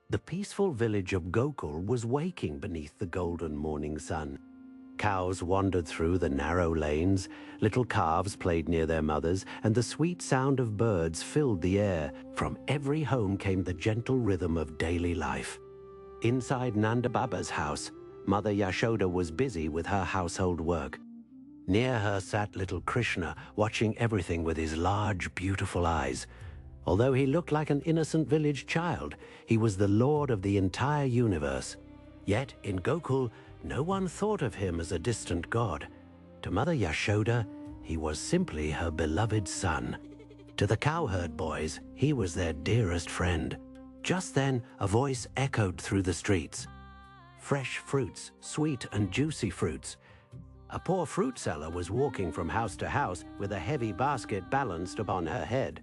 The peaceful village of Gokul was waking beneath the golden morning sun. Cows wandered through the narrow lanes, little calves played near their mothers, and the sweet sound of birds filled the air. From every home came the gentle rhythm of daily life. Inside Nanda Baba's house, Mother Yashoda was busy with her household work. Near her sat little Krishna, watching everything with his large, beautiful eyes. Although he looked like an innocent village child, he was the lord of the entire universe. Yet in Gokul, no one thought of him as a distant god. To Mother Yashoda, he was simply her beloved son. To the cowherd boys, he was their dearest friend. Just then, a voice echoed through the streets. Fresh fruits, sweet and juicy fruits. A poor fruit seller was walking from house to house with a heavy basket balanced upon her head.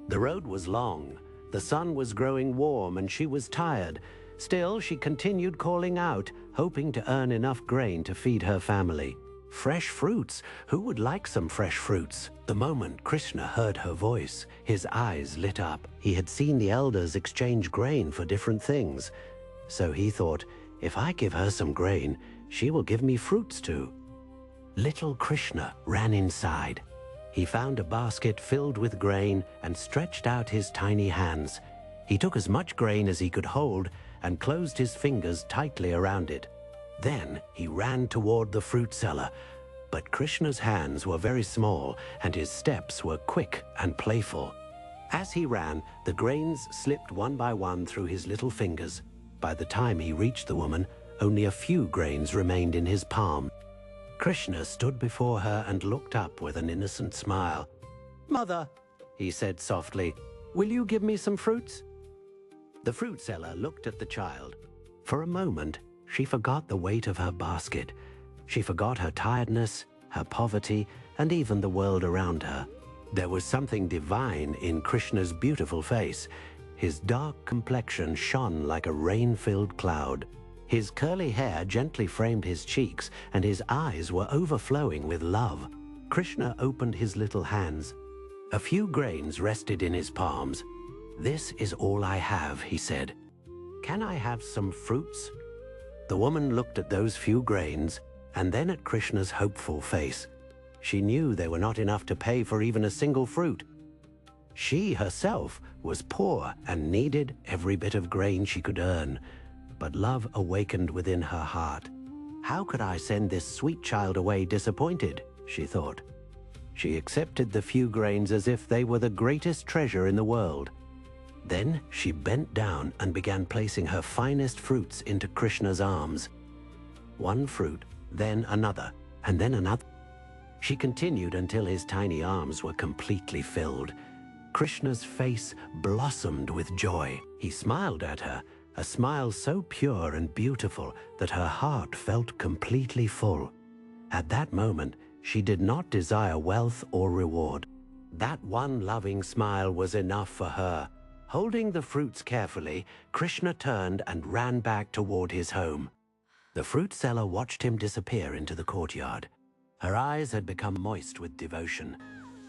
The road was long, the sun was growing warm, and she was tired. Still, she continued calling out, hoping to earn enough grain to feed her family. Fresh fruits? Who would like some fresh fruits? The moment Krishna heard her voice, his eyes lit up. He had seen the elders exchange grain for different things. So he thought, if I give her some grain, she will give me fruits too. Little Krishna ran inside. He found a basket filled with grain and stretched out his tiny hands. He took as much grain as he could hold and closed his fingers tightly around it. Then he ran toward the fruit seller. But Krishna's hands were very small and his steps were quick and playful. As he ran, the grains slipped one by one through his little fingers. By the time he reached the woman, only a few grains remained in his palm. Krishna stood before her and looked up with an innocent smile. "Mother," he said softly, "will you give me some fruits?" The fruit seller looked at the child. For a moment, she forgot the weight of her basket. She forgot her tiredness, her poverty, and even the world around her. There was something divine in Krishna's beautiful face. His dark complexion shone like a rain-filled cloud. His curly hair gently framed his cheeks, and his eyes were overflowing with love. Krishna opened his little hands. A few grains rested in his palms. "This is all I have," he said. "Can I have some fruits?" The woman looked at those few grains, and then at Krishna's hopeful face. She knew they were not enough to pay for even a single fruit. She herself was poor and needed every bit of grain she could earn. But love awakened within her heart. "How could I send this sweet child away disappointed?" she thought. She accepted the few grains as if they were the greatest treasure in the world. Then she bent down and began placing her finest fruits into Krishna's arms. One fruit, then another, and then another. She continued until his tiny arms were completely filled. Krishna's face blossomed with joy. He smiled at her, a smile so pure and beautiful that her heart felt completely full. At that moment, she did not desire wealth or reward. That one loving smile was enough for her. Holding the fruits carefully, Krishna turned and ran back toward his home. The fruit seller watched him disappear into the courtyard. Her eyes had become moist with devotion.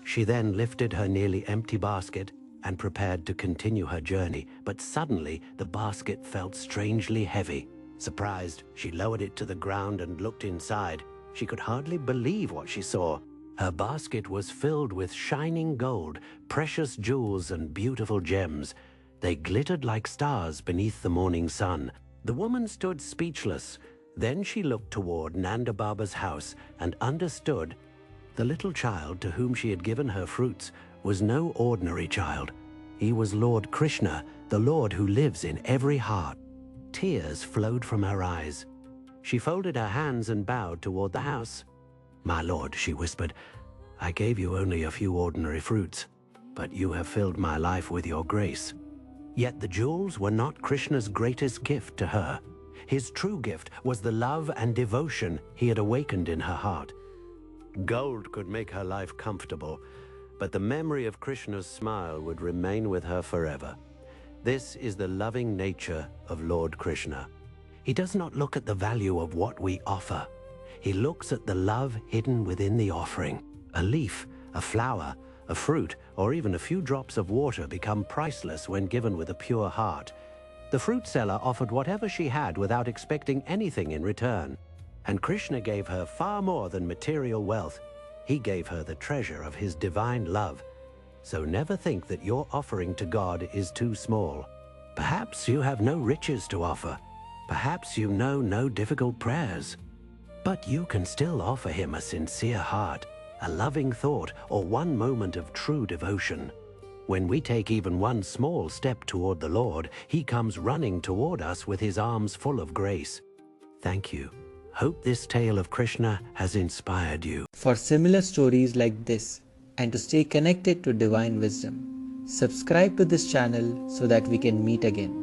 She then lifted her nearly empty basket and prepared to continue her journey, but suddenly the basket felt strangely heavy. Surprised, she lowered it to the ground and looked inside. She could hardly believe what she saw. Her basket was filled with shining gold, precious jewels, and beautiful gems. They glittered like stars beneath the morning sun. The woman stood speechless. Then she looked toward Nanda Baba's house and understood. The little child to whom she had given her fruits was no ordinary child. He was Lord Krishna, the Lord who lives in every heart. Tears flowed from her eyes. She folded her hands and bowed toward the house. "My lord," she whispered, "I gave you only a few ordinary fruits, but you have filled my life with your grace." Yet the jewels were not Krishna's greatest gift to her. His true gift was the love and devotion he had awakened in her heart. Gold could make her life comfortable, but the memory of Krishna's smile would remain with her forever. This is the loving nature of Lord Krishna. He does not look at the value of what we offer. He looks at the love hidden within the offering. A leaf, a flower, a fruit, or even a few drops of water become priceless when given with a pure heart. The fruit seller offered whatever she had without expecting anything in return. And Krishna gave her far more than material wealth. He gave her the treasure of his divine love. So never think that your offering to God is too small. Perhaps you have no riches to offer. Perhaps you know no difficult prayers. But you can still offer him a sincere heart, a loving thought, or one moment of true devotion. When we take even one small step toward the Lord, he comes running toward us with his arms full of grace. Thank you. Hope this tale of Krishna has inspired you. For similar stories like this, and to stay connected to divine wisdom, subscribe to this channel so that we can meet again.